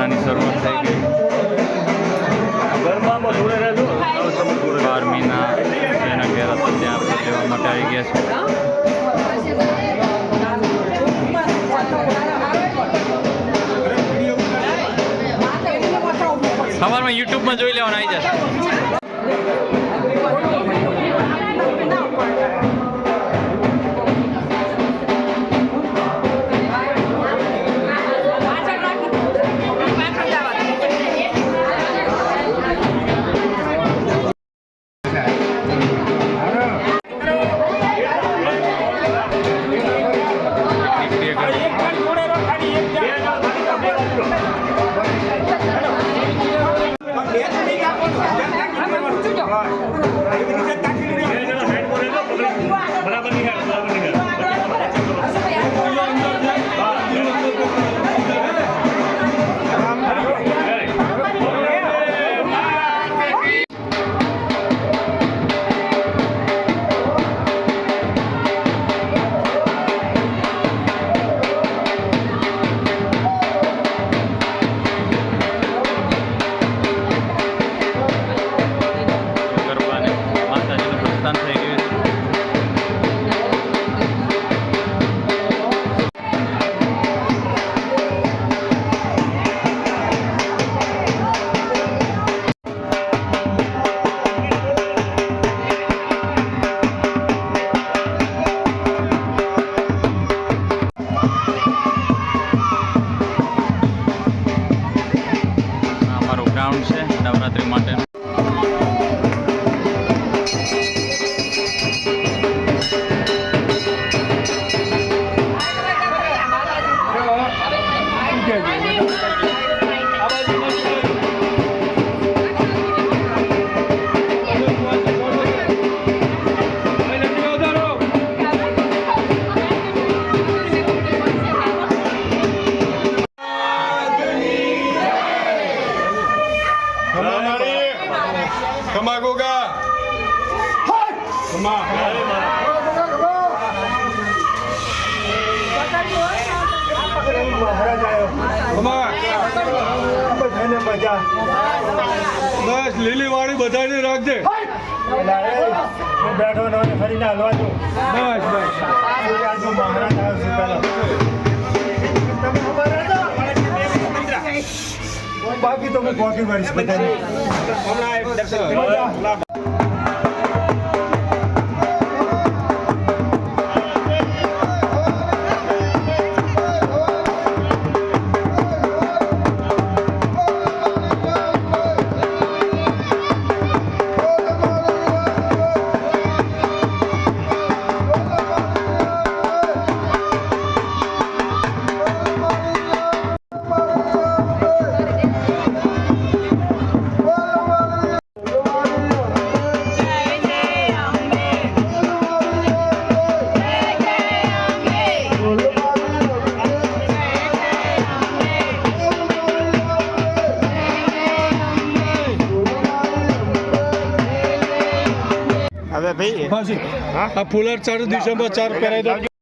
પ્રાર્થનાની શરૂઆત થઈ ગઈ. 12મીના જેના ઘેર હતા ત્યાં આપણે લેવા માટે આવી ગયા છે. સવારમાં યુટ્યુબમાં જોઈ લેવાનું આવી જશે. ગ્રાઉન્ડ છે નવરાત્રી માટે. Kama Goga. Kama. બસ લીલી વાળી બધાને રાખજે. બેઠો ફરીને હલવા દો. બસ બસ બાકી તો હું કોફી મારીશ બધાને. આ ફૂલર 4 ડિસેમ્બર 4 કરાવી દો.